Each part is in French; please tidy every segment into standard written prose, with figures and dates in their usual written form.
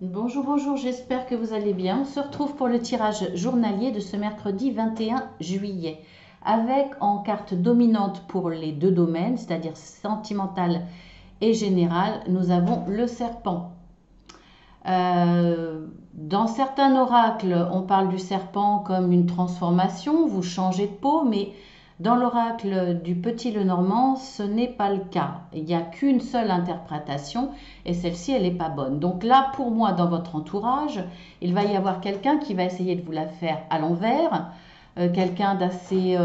Bonjour, bonjour, j'espère que vous allez bien. On se retrouve pour le tirage journalier de ce mercredi 21 juillet. Avec en carte dominante pour les deux domaines, c'est-à-dire sentimental et général, nous avons le serpent. Dans certains oracles, on parle du serpent comme une transformation, vous changez de peau, mais dans l'oracle du Petit Lenormand, ce n'est pas le cas. Il n'y a qu'une seule interprétation et celle-ci, elle n'est pas bonne. Donc là, pour moi, dans votre entourage, il va y avoir quelqu'un qui va essayer de vous la faire à l'envers, quelqu'un d'assez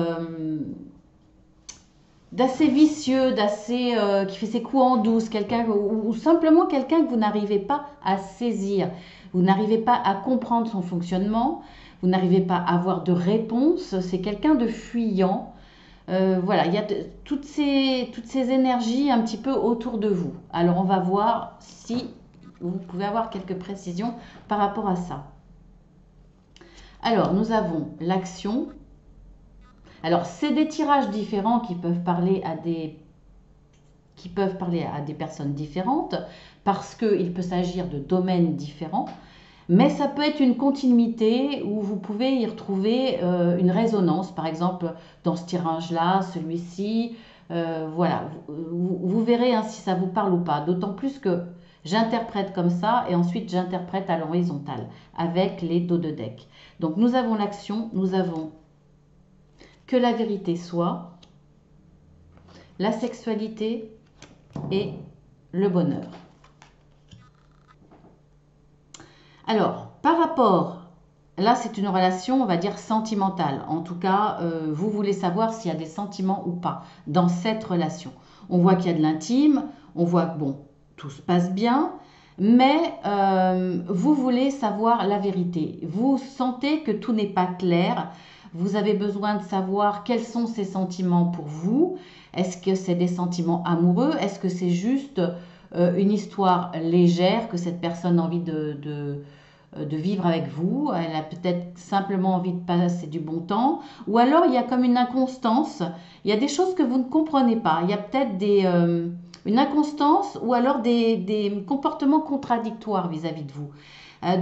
vicieux, d'assez qui fait ses coups en douce, quelqu'un ou simplement quelqu'un que vous n'arrivez pas à saisir, vous n'arrivez pas à comprendre son fonctionnement, vous n'arrivez pas à avoir de réponse. C'est quelqu'un de fuyant. Voilà, il y a toutes ces énergies un petit peu autour de vous. Alors on va voir si vous pouvez avoir quelques précisions par rapport à ça. Alors nous avons l'action. Alors c'est des tirages différents qui peuvent parler à des personnes différentes parce qu'il peut s'agir de domaines différents. Mais ça peut être une continuité où vous pouvez y retrouver une résonance, par exemple dans ce tirage-là, celui-ci. Voilà, vous verrez hein, si ça vous parle ou pas. D'autant plus que j'interprète comme ça et ensuite j'interprète à l'horizontale avec les dos de deck. Donc nous avons l'action, nous avons que la vérité soit, la sexualité et le bonheur. Alors, par rapport, là c'est une relation, on va dire, sentimentale. En tout cas, vous voulez savoir s'il y a des sentiments ou pas dans cette relation. On voit qu'il y a de l'intime, on voit que, bon, tout se passe bien, mais vous voulez savoir la vérité. Vous sentez que tout n'est pas clair. Vous avez besoin de savoir quels sont ces sentiments pour vous. Est-ce que c'est des sentiments amoureux? Est-ce que c'est juste une histoire légère que cette personne a envie de vivre avec vous, elle a peut-être simplement envie de passer du bon temps, ou alors il y a comme une inconstance, il y a des choses que vous ne comprenez pas, il y a peut-être une inconstance ou alors des comportements contradictoires vis-à-vis de vous.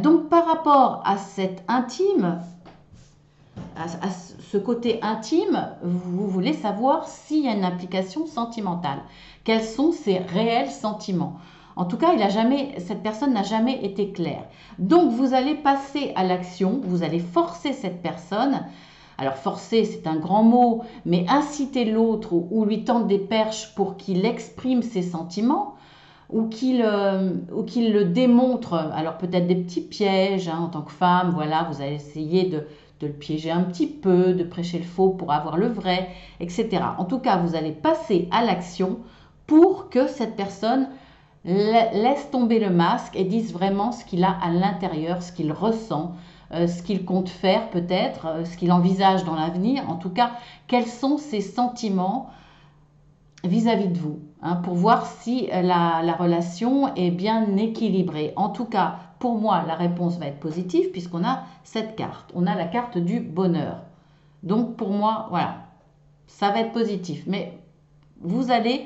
Donc par rapport à cette intime, à ce côté intime, vous voulez savoir s'il y a une implication sentimentale. Quels sont ses réels sentiments? En tout cas, cette personne n'a jamais été claire. Donc, vous allez passer à l'action, vous allez forcer cette personne. Alors, forcer, c'est un grand mot, mais inciter l'autre ou lui tendre des perches pour qu'il exprime ses sentiments ou qu'il le démontre. Alors, peut-être des petits pièges hein, en tant que femme, voilà, vous allez essayer de le piéger un petit peu, de prêcher le faux pour avoir le vrai, etc. En tout cas, vous allez passer à l'action pour que cette personne laisse tomber le masque et dise vraiment ce qu'il a à l'intérieur, ce qu'il ressent, ce qu'il compte faire peut-être, ce qu'il envisage dans l'avenir. En tout cas, quels sont ses sentiments vis-à-vis de vous, hein, pour voir si la relation est bien équilibrée. En tout cas, pour moi, la réponse va être positive puisqu'on a cette carte. On a la carte du bonheur. Donc pour moi, voilà, ça va être positif. Mais vous allez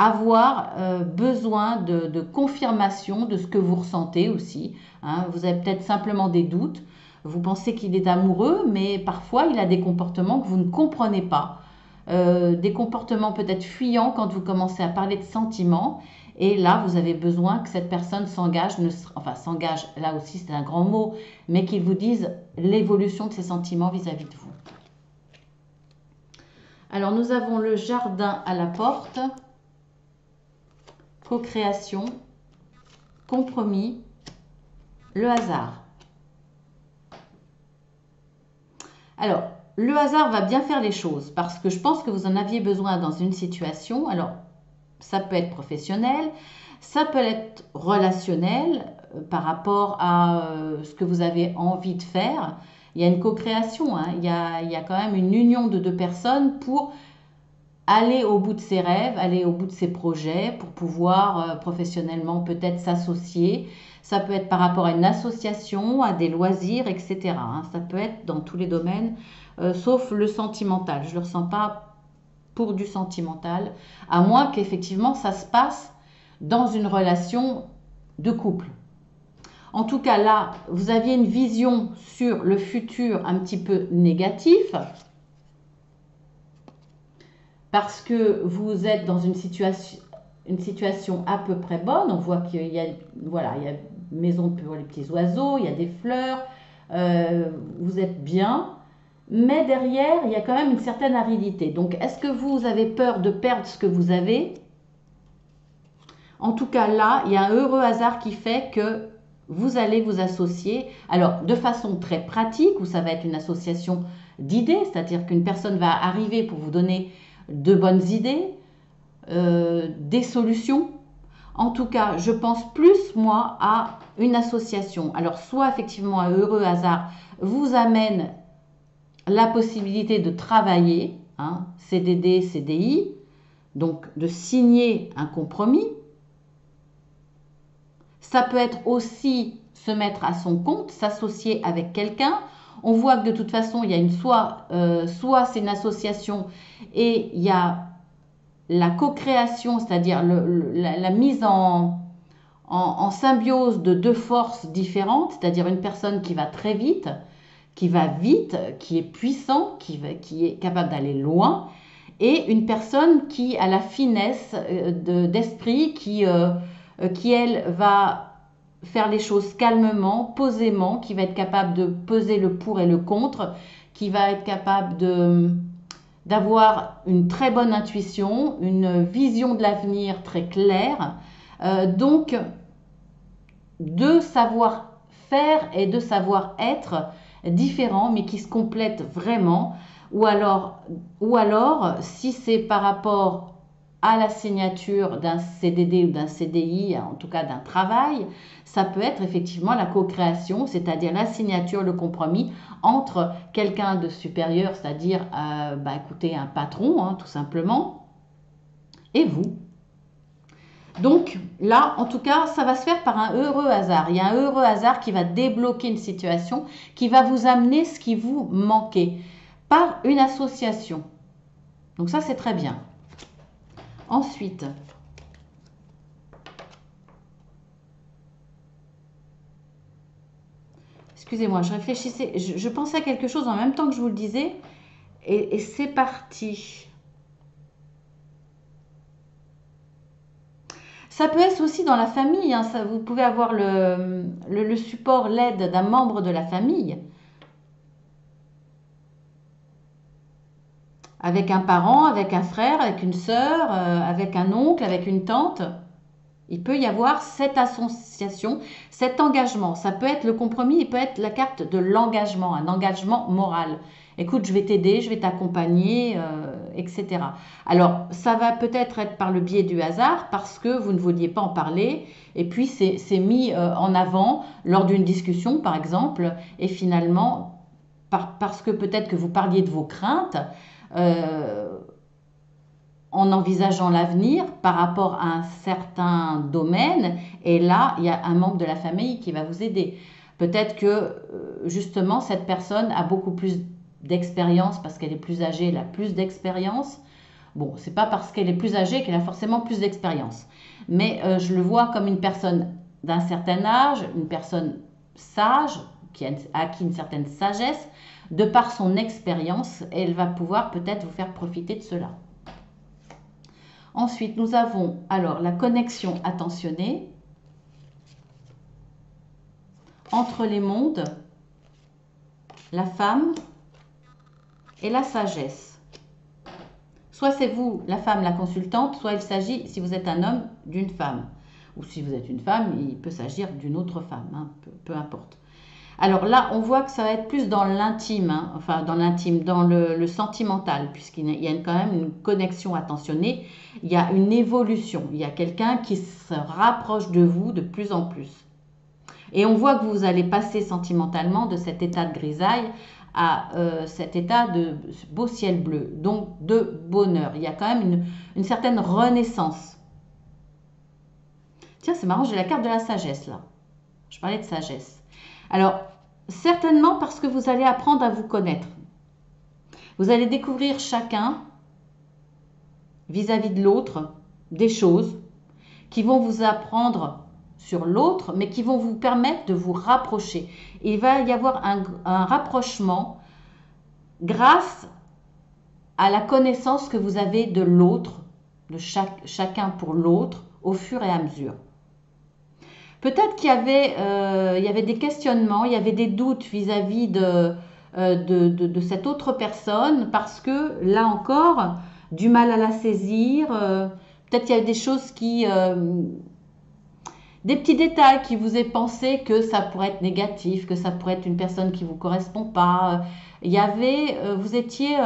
avoir besoin de confirmation de ce que vous ressentez aussi. Hein. Vous avez peut-être simplement des doutes. Vous pensez qu'il est amoureux, mais parfois il a des comportements que vous ne comprenez pas. Des comportements peut-être fuyants quand vous commencez à parler de sentiments. Et là, vous avez besoin que cette personne s'engage, enfin s'engage, là aussi c'est un grand mot, mais qu'il vous dise l'évolution de ses sentiments vis-à-vis de vous. Alors nous avons le jardin à la porte, co-création, compromis, le hasard. Alors, le hasard va bien faire les choses parce que je pense que vous en aviez besoin dans une situation. Alors, ça peut être professionnel, ça peut être relationnel par rapport à ce que vous avez envie de faire. Il y a une co-création, hein. Il y a quand même une union de deux personnes pour aller au bout de ses rêves, aller au bout de ses projets, pour pouvoir professionnellement peut-être s'associer. Ça peut être par rapport à une association, à des loisirs, etc. hein. Ça peut être dans tous les domaines, sauf le sentimental. Je ne le ressens pas pour du sentimental, à moins qu'effectivement ça se passe dans une relation de couple. En tout cas, là, vous aviez une vision sur le futur un petit peu négatif parce que vous êtes dans une situation à peu près bonne. On voit qu'il y a, voilà, il y a une maison pour les petits oiseaux, il y a des fleurs, vous êtes bien. Mais derrière, il y a quand même une certaine aridité. Donc, est-ce que vous avez peur de perdre ce que vous avez? En tout cas, là, il y a un heureux hasard qui fait que vous allez vous associer. Alors, de façon très pratique, où ça va être une association d'idées, c'est-à-dire qu'une personne va arriver pour vous donner de bonnes idées, des solutions. En tout cas, je pense plus, moi, à une association. Alors, soit effectivement, un heureux hasard vous amène la possibilité de travailler, hein, CDD, CDI, donc de signer un compromis. Ça peut être aussi se mettre à son compte, s'associer avec quelqu'un. On voit que de toute façon, il y a soit c'est une association et il y a la co-création, c'est-à-dire la mise en symbiose de deux forces différentes, c'est-à-dire une personne qui va très vite, qui va vite, qui est puissant, qui est capable d'aller loin, et une personne qui a la finesse d'esprit, qui elle va faire les choses calmement, posément, qui va être capable de peser le pour et le contre, qui va être capable d'avoir une très bonne intuition, une vision de l'avenir très claire. Donc, de savoir-faire et de savoir-être différents, mais qui se complètent vraiment. Ou alors, si c'est par rapport à la signature d'un CDD ou d'un CDI, en tout cas d'un travail, ça peut être effectivement la co-création, c'est-à-dire la signature, le compromis entre quelqu'un de supérieur, c'est-à-dire, écoutez, un patron, hein, tout simplement, et vous. Donc là, en tout cas, ça va se faire par un heureux hasard. Il y a un heureux hasard qui va débloquer une situation, qui va vous amener ce qui vous manquait, par une association. Donc ça, c'est très bien. Ensuite, excusez-moi, je réfléchissais, je pensais à quelque chose en même temps que je vous le disais, et c'est parti. Ça peut être aussi dans la famille, hein, vous pouvez avoir le support, l'aide d'un membre de la famille, avec un parent, avec un frère, avec une sœur, avec un oncle, avec une tante. Il peut y avoir cette association, cet engagement. Ça peut être le compromis, il peut être la carte de l'engagement, un engagement moral. Écoute, je vais t'aider, je vais t'accompagner, etc. Alors, ça va peut-être être par le biais du hasard parce que vous ne vouliez pas en parler et puis c'est mis en avant lors d'une discussion, par exemple, et finalement, parce que peut-être que vous parliez de vos craintes, euh, en envisageant l'avenir par rapport à un certain domaine. Et là, il y a un membre de la famille qui va vous aider. Peut-être que justement, cette personne a beaucoup plus d'expérience parce qu'elle est plus âgée, elle a plus d'expérience. Bon, c'est pas parce qu'elle est plus âgée qu'elle a forcément plus d'expérience. Mais je le vois comme une personne d'un certain âge, une personne sage, qui a acquis une certaine sagesse, de par son expérience, elle va pouvoir peut-être vous faire profiter de cela. Ensuite, nous avons alors la connexion attentionnée entre les mondes, la femme et la sagesse. Soit c'est vous, la femme, la consultante, soit il s'agit, si vous êtes un homme, d'une femme. Ou si vous êtes une femme, il peut s'agir d'une autre femme, hein, peu importe. Alors là, on voit que ça va être plus dans l'intime, hein, enfin dans l'intime, dans le sentimental, puisqu'il y a quand même une connexion attentionnée, il y a une évolution, il y a quelqu'un qui se rapproche de vous de plus en plus. Et on voit que vous allez passer sentimentalement de cet état de grisaille à cet état de beau ciel bleu, donc de bonheur. Il y a quand même une certaine renaissance. Tiens, c'est marrant, j'ai la carte de la sagesse là. Je parlais de sagesse. Alors, certainement parce que vous allez apprendre à vous connaître. Vous allez découvrir chacun, vis-à-vis de l'autre, des choses qui vont vous apprendre sur l'autre, mais qui vont vous permettre de vous rapprocher. Il va y avoir un rapprochement grâce à la connaissance que vous avez de l'autre, de chacun pour l'autre, au fur et à mesure. Peut-être qu'il y avait des questionnements, il y avait des doutes vis-à-vis de cette autre personne, parce que, là encore, du mal à la saisir, peut-être qu'il y a des choses des petits détails qui vous aient pensé que ça pourrait être négatif, que ça pourrait être une personne qui ne vous correspond pas. Il y avait, vous étiez...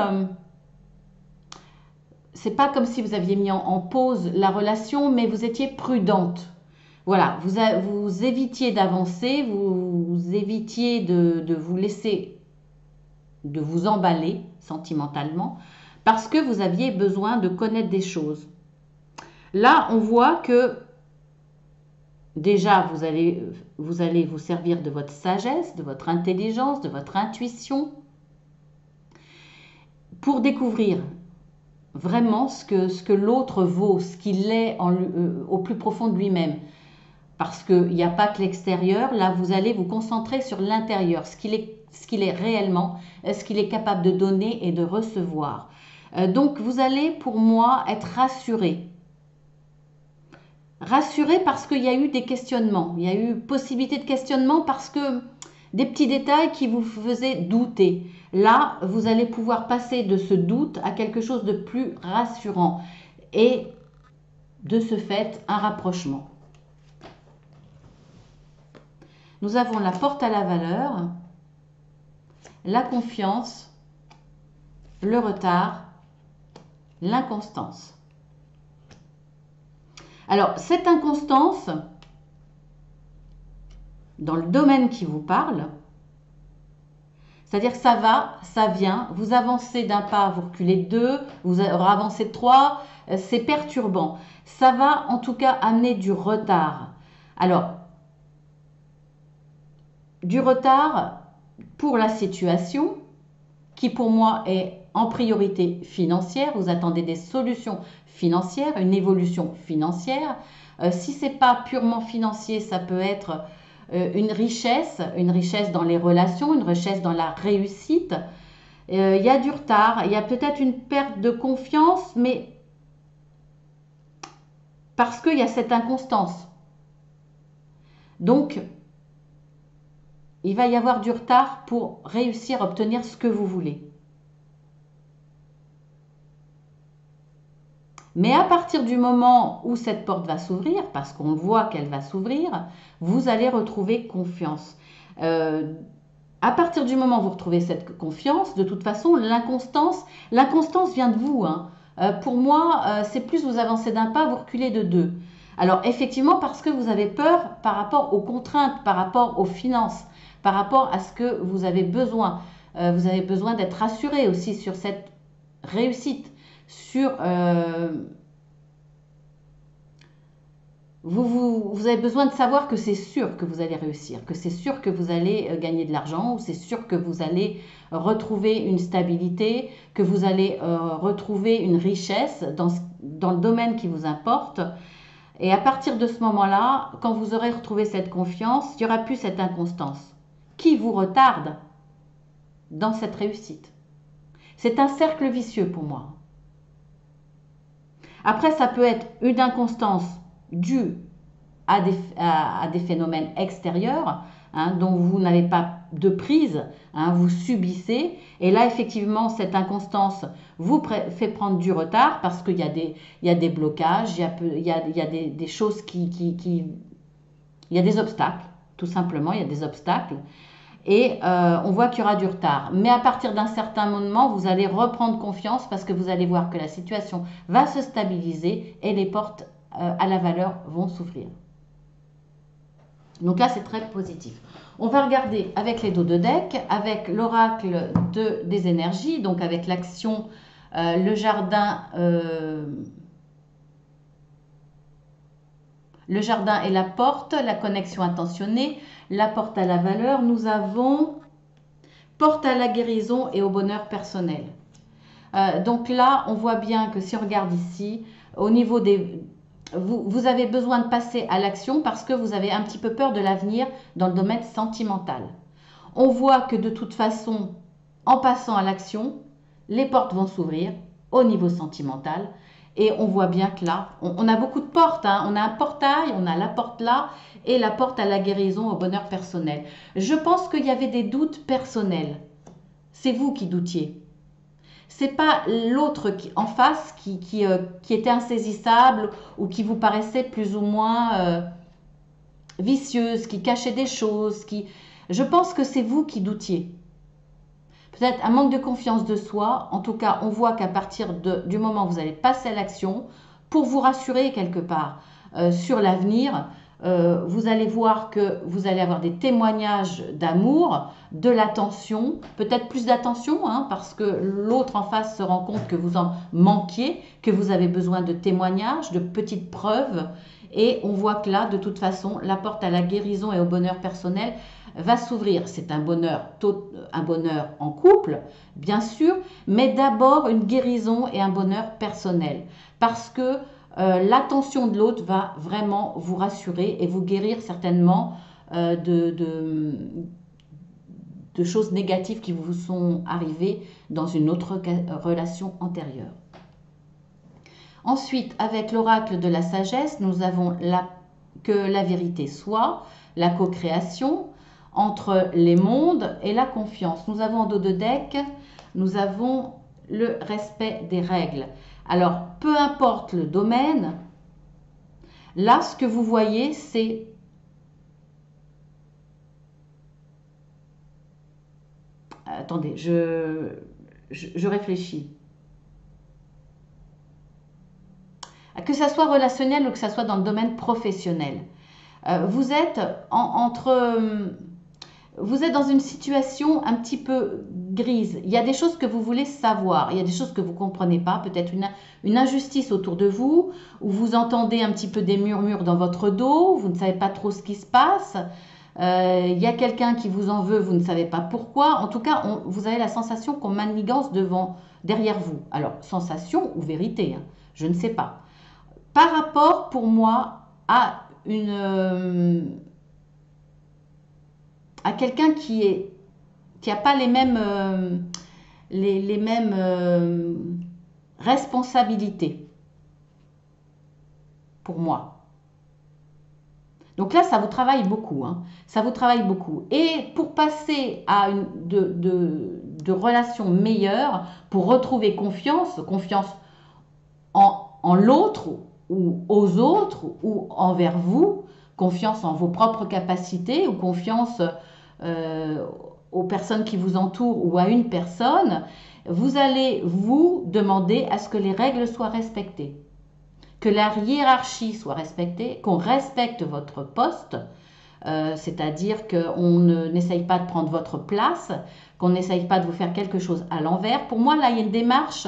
c'est pas comme si vous aviez mis en pause la relation, mais vous étiez prudente. Voilà, vous évitiez d'avancer, vous évitiez de vous laisser, de vous emballer sentimentalement, parce que vous aviez besoin de connaître des choses. Là, on voit que déjà, vous allez vous servir de votre sagesse, de votre intelligence, de votre intuition, pour découvrir vraiment ce que l'autre vaut, ce qu'il est au plus profond de lui-même. Parce qu'il n'y a pas que l'extérieur, là vous allez vous concentrer sur l'intérieur, ce qu'il est réellement, ce qu'il est capable de donner et de recevoir. Donc vous allez pour moi être rassuré. Rassuré parce qu'il y a eu des questionnements, il y a eu possibilité de questionnement parce que des petits détails qui vous faisaient douter. Là, vous allez pouvoir passer de ce doute à quelque chose de plus rassurant et de ce fait, un rapprochement. Nous avons la porte à la valeur, la confiance, le retard, l'inconstance. Alors, cette inconstance, dans le domaine qui vous parle, c'est-à-dire que ça va, ça vient, vous avancez d'un pas, vous reculez de deux, vous avancez de trois, c'est perturbant. Ça va en tout cas amener du retard. Alors, du retard pour la situation, qui pour moi est en priorité financière. Vous attendez des solutions financières, une évolution financière. Si ce n'est pas purement financier, ça peut être une richesse dans les relations, une richesse dans la réussite. Il y a du retard, il y a peut-être une perte de confiance, mais parce qu'il y a cette inconstance. Donc, il va y avoir du retard pour réussir à obtenir ce que vous voulez. Mais à partir du moment où cette porte va s'ouvrir, parce qu'on voit qu'elle va s'ouvrir, vous allez retrouver confiance. À partir du moment où vous retrouvez cette confiance, de toute façon, l'inconstance vient de vous. Hein. Pour moi, c'est plus vous avancez d'un pas, vous reculez de deux. Alors effectivement, parce que vous avez peur par rapport aux contraintes, par rapport aux finances, par rapport à ce que vous avez besoin. Vous avez besoin d'être rassuré aussi sur cette réussite. Vous avez besoin de savoir que c'est sûr que vous allez réussir, que c'est sûr que vous allez gagner de l'argent, ou c'est sûr que vous allez retrouver une stabilité, que vous allez retrouver une richesse dans le domaine qui vous importe. Et à partir de ce moment-là, quand vous aurez retrouvé cette confiance, il n'y aura plus cette inconstance qui vous retarde dans cette réussite. C'est un cercle vicieux pour moi. Après, ça peut être une inconstance due à des phénomènes extérieurs, hein, dont vous n'avez pas de prise, hein, vous subissez. Et là, effectivement, cette inconstance vous fait prendre du retard parce qu'il y a des blocages, il y a des choses il y a des obstacles, tout simplement, il y a des obstacles. Et on voit qu'il y aura du retard. Mais à partir d'un certain moment, vous allez reprendre confiance parce que vous allez voir que la situation va se stabiliser et les portes à la valeur vont s'ouvrir. Donc là, c'est très positif. On va regarder avec les dos de deck, avec l'oracle des énergies, donc avec l'action, le jardin et la porte, la connexion intentionnée, la porte à la valeur. Nous avons porte à la guérison et au bonheur personnel. Donc là, on voit bien que si on regarde ici, au niveau vous avez besoin de passer à l'action parce que vous avez un petit peu peur de l'avenir dans le domaine sentimental. On voit que de toute façon, en passant à l'action, les portes vont s'ouvrir au niveau sentimental. Et on voit bien que là, on a beaucoup de portes, hein. On a un portail, on a la porte là et la porte à la guérison, au bonheur personnel. Je pense qu'il y avait des doutes personnels. C'est vous qui doutiez. C'est pas l'autre en face qui était insaisissable ou qui vous paraissait plus ou moins vicieuse, qui cachait des choses. Je pense que c'est vous qui doutiez. Peut-être un manque de confiance de soi. En tout cas, on voit qu'à partir du moment où vous allez passer à l'action, pour vous rassurer quelque part sur l'avenir, vous allez voir que vous allez avoir des témoignages d'amour, de l'attention, peut-être plus d'attention, hein, parce que l'autre en face se rend compte que vous en manquiez, que vous avez besoin de témoignages, de petites preuves. Et on voit que là, de toute façon, la porte à la guérison et au bonheur personnel va s'ouvrir. C'est un bonheur en couple, bien sûr, mais d'abord une guérison et un bonheur personnel. Parce que l'attention de l'autre va vraiment vous rassurer et vous guérir certainement de choses négatives qui vous sont arrivées dans une autre relation antérieure. Ensuite, avec l'oracle de la sagesse, nous avons que la vérité soit, la co-création entre les mondes et la confiance. Nous avons en dos de deck, nous avons le respect des règles. Alors, peu importe le domaine, là, ce que vous voyez, c'est attendez, je réfléchis. Que ça soit relationnel ou que ça soit dans le domaine professionnel. Vous êtes vous êtes dans une situation un petit peu grise. Il y a des choses que vous voulez savoir, il y a des choses que vous ne comprenez pas, peut-être une injustice autour de vous, ou vous entendez un petit peu des murmures dans votre dos, vous ne savez pas trop ce qui se passe. Il y a quelqu'un qui vous en veut, vous ne savez pas pourquoi. En tout cas, vous avez la sensation qu'on manigance derrière vous. Alors, sensation ou vérité, hein, je ne sais pas. Par rapport, pour moi, à quelqu'un qui n'a pas les mêmes, responsabilités, pour moi. Donc là, ça vous travaille beaucoup, hein. Ça vous travaille beaucoup. Et pour passer à de relations meilleures, pour retrouver confiance en l'autre ou aux autres ou envers vous, confiance en vos propres capacités ou confiance aux personnes qui vous entourent ou à une personne, vous allez vous demander à ce que les règles soient respectées, que la hiérarchie soit respectée, qu'on respecte votre poste, c'est-à-dire qu'on n'essaye pas de prendre votre place, qu'on n'essaye pas de vous faire quelque chose à l'envers. Pour moi, là, il y a une démarche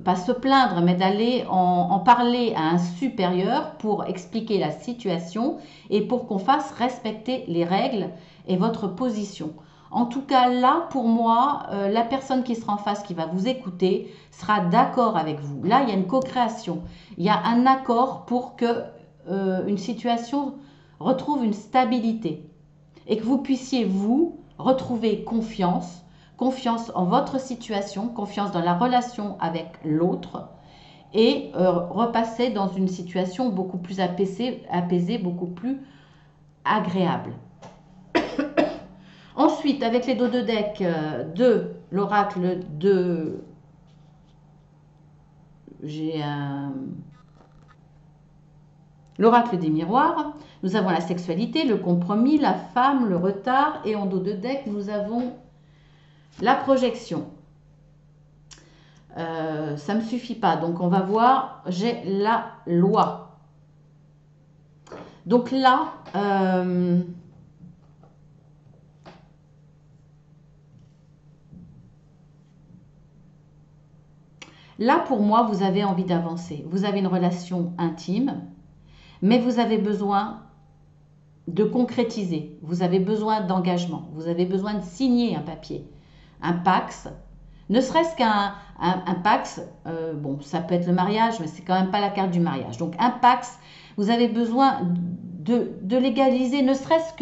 pas se plaindre, mais d'aller en parler à un supérieur pour expliquer la situation et pour qu'on fasse respecter les règles et votre position. En tout cas, là, pour moi, la personne qui sera en face, qui va vous écouter, sera d'accord avec vous. Là, il y a une co-création. Il y a un accord pour que une situation retrouve une stabilité et que vous puissiez, vous, retrouver confiance en votre situation, confiance dans la relation avec l'autre et repasser dans une situation beaucoup plus apaisée, beaucoup plus agréable. Ensuite, avec les dos de deck de l'oracle de... L'oracle des miroirs, nous avons la sexualité, le compromis, la femme, le retard, et en dos de deck, nous avons la projection. Ça ne me suffit pas, donc on va voir, j'ai la loi. Donc là, pour moi, vous avez envie d'avancer. Vous avez une relation intime, mais vous avez besoin de concrétiser. Vous avez besoin d'engagement. Vous avez besoin de signer un papier, un pax, Ne serait-ce qu'un un Pax, bon, ça peut être le mariage, mais c'est quand même pas la carte du mariage. Donc un Pax, vous avez besoin de légaliser, ne serait-ce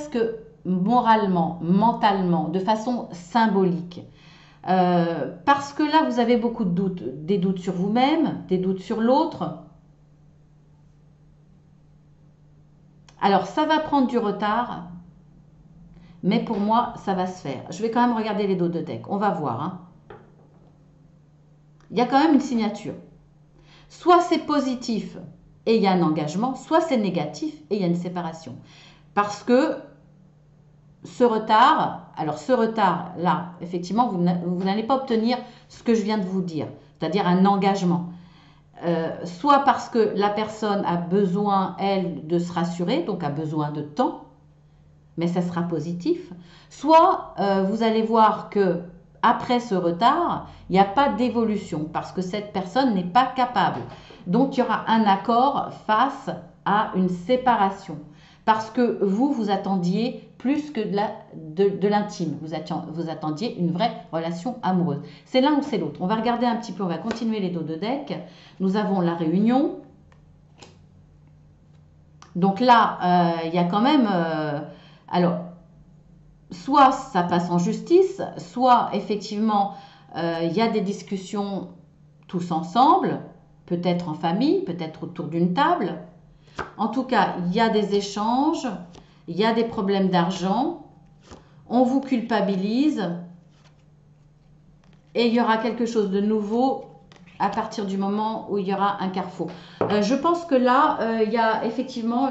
que moralement, mentalement, de façon symbolique. Parce que là, vous avez beaucoup de doutes, des doutes sur vous-même, des doutes sur l'autre. Alors, ça va prendre du retard, mais pour moi, ça va se faire. Je vais quand même regarder les dos de deck. On va voir. Hein. Il y a quand même une signature. Soit c'est positif et il y a un engagement, soit c'est négatif et il y a une séparation. Parce que ce retard, alors ce retard-là, effectivement, vous n'allez pas obtenir ce que je viens de vous dire, c'est-à-dire un engagement. Soit parce que la personne a besoin, elle, de se rassurer, donc a besoin de temps, mais ça sera positif. Soit vous allez voir que après ce retard, il n'y a pas d'évolution parce que cette personne n'est pas capable. Donc il y aura un accord face à une séparation. Parce que vous attendiez plus que de l'intime. Vous attendiez une vraie relation amoureuse. C'est l'un ou c'est l'autre. On va regarder un petit peu, on va continuer les dos de deck. Nous avons la réunion. Donc là, il y a quand même... alors, soit ça passe en justice, soit effectivement, il y a des discussions tous ensemble, peut-être en famille, peut-être autour d'une table. En tout cas, il y a des échanges, il y a des problèmes d'argent, on vous culpabilise et il y aura quelque chose de nouveau à partir du moment où il y aura un carrefour. Je pense que là, il y a effectivement,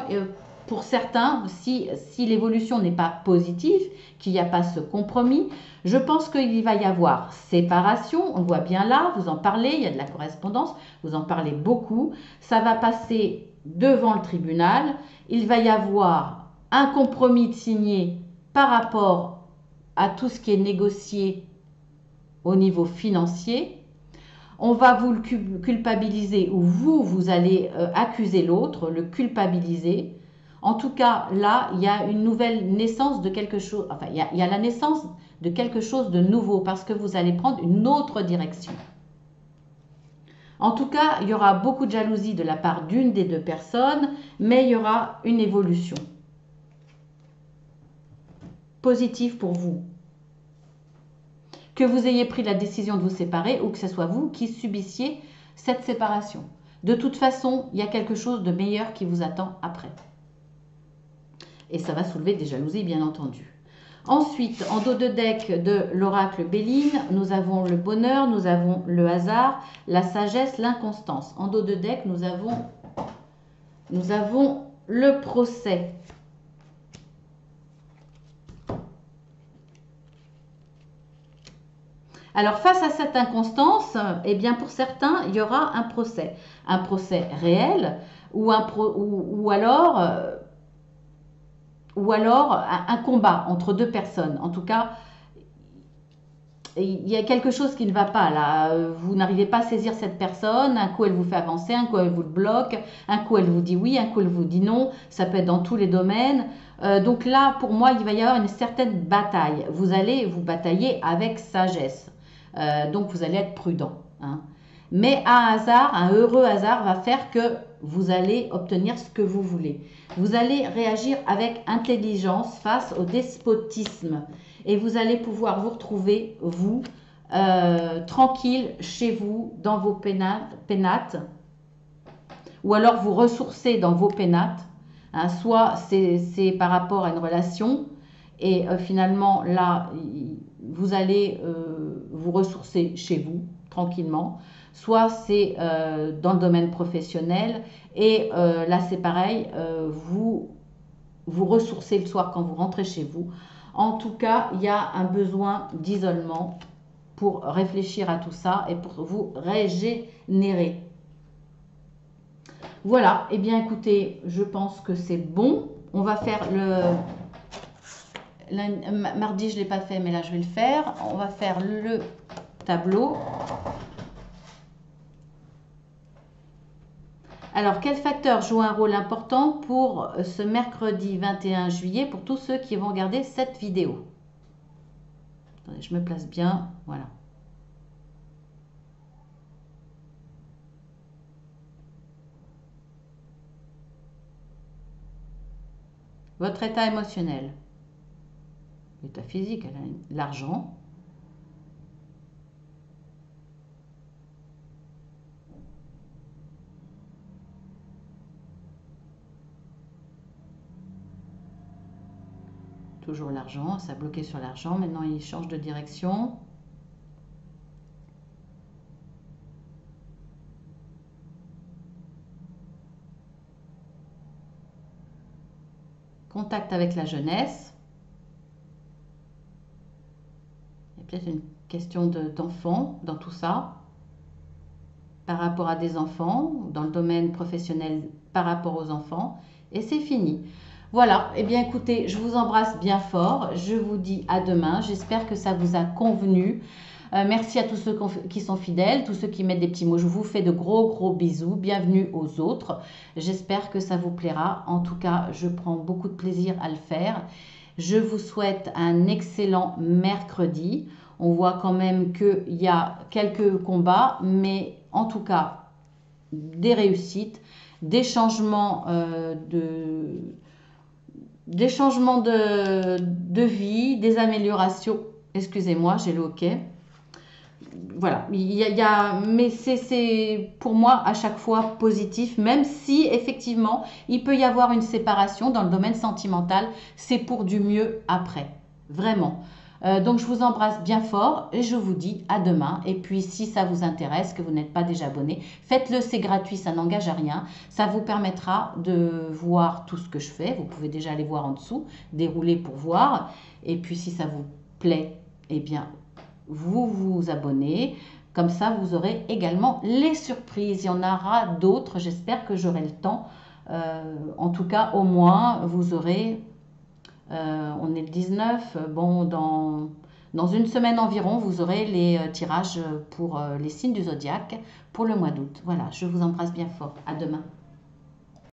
pour certains, si l'évolution n'est pas positive, qu'il n'y a pas ce compromis, je pense qu'il va y avoir séparation, on le voit bien là, vous en parlez, il y a de la correspondance, vous en parlez beaucoup, ça va passer devant le tribunal, il va y avoir un compromis de signé par rapport à tout ce qui est négocié au niveau financier. On va vous le culpabiliser ou vous allez accuser l'autre, le culpabiliser. En tout cas, là, il y a une nouvelle naissance de quelque chose, enfin, il y a la naissance de quelque chose de nouveau parce que vous allez prendre une autre direction. En tout cas, il y aura beaucoup de jalousie de la part d'une des deux personnes, mais il y aura une évolution positive pour vous. Que vous ayez pris la décision de vous séparer ou que ce soit vous qui subissiez cette séparation. De toute façon, il y a quelque chose de meilleur qui vous attend après. Et ça va soulever des jalousies, bien entendu. Ensuite, en dos de deck de l'oracle Béline, nous avons le bonheur, nous avons le hasard, la sagesse, l'inconstance. En dos de deck, nous avons le procès. Alors, face à cette inconstance, eh bien, pour certains, il y aura un procès réel ou alors un combat entre deux personnes. En tout cas, il y a quelque chose qui ne va pas là. Vous n'arrivez pas à saisir cette personne. Un coup, elle vous fait avancer, un coup, elle vous le bloque, un coup, elle vous dit oui, un coup, elle vous dit non. Ça peut être dans tous les domaines. Donc là, pour moi, il va y avoir une certaine bataille. Vous allez vous batailler avec sagesse. Donc, vous allez être prudent. Hein. Mais un heureux hasard va faire que vous allez obtenir ce que vous voulez. Vous allez réagir avec intelligence face au despotisme. Et vous allez pouvoir vous retrouver, vous, tranquille chez vous, dans vos pénates, ou alors vous ressourcer dans vos pénates. Hein, soit c'est par rapport à une relation, et finalement, là, vous allez vous ressourcer chez vous, tranquillement. Soit c'est dans le domaine professionnel, et là, c'est pareil, vous ressourcez le soir quand vous rentrez chez vous. En tout cas, il y a un besoin d'isolement pour réfléchir à tout ça et pour vous régénérer. Voilà, et bien écoutez, je pense que c'est bon. On va faire mardi, je ne l'ai pas fait, mais là, je vais le faire. On va faire le tableau. Alors, quel facteur joue un rôle important pour ce mercredi 21 juillet pour tous ceux qui vont regarder cette vidéo? Attendez, je me place bien. Voilà. Votre état émotionnel, l'état physique, l'argent. Toujours l'argent, ça a bloqué sur l'argent. Maintenant, il change de direction. Contact avec la jeunesse. Il y a peut-être une question d'enfant dans tout ça. Par rapport à des enfants, dans le domaine professionnel par rapport aux enfants. Et c'est fini. Voilà, eh bien écoutez, je vous embrasse bien fort. Je vous dis à demain. J'espère que ça vous a convenu. Merci à tous ceux qui sont fidèles, tous ceux qui mettent des petits mots. Je vous fais de gros bisous. Bienvenue aux autres. J'espère que ça vous plaira. En tout cas, je prends beaucoup de plaisir à le faire. Je vous souhaite un excellent mercredi. On voit quand même qu'il y a quelques combats, mais en tout cas, des réussites, des changements de vie, des améliorations. Excusez-moi, j'ai le hoquet. Voilà, mais c'est pour moi à chaque fois positif, même si effectivement il peut y avoir une séparation dans le domaine sentimental, c'est pour du mieux après, vraiment. Donc je vous embrasse bien fort et je vous dis à demain. Et puis si ça vous intéresse, que vous n'êtes pas déjà abonné, faites-le, c'est gratuit, ça n'engage à rien. Ça vous permettra de voir tout ce que je fais. Vous pouvez déjà aller voir en dessous, dérouler pour voir. Et puis si ça vous plaît, eh bien vous vous abonnez. Comme ça, vous aurez également les surprises. Il y en aura d'autres. J'espère que j'aurai le temps. En tout cas, au moins, vous aurez... on est le 19. Bon, dans une semaine environ, vous aurez les tirages pour les signes du zodiaque pour le mois d'août. Voilà, je vous embrasse bien fort. À demain.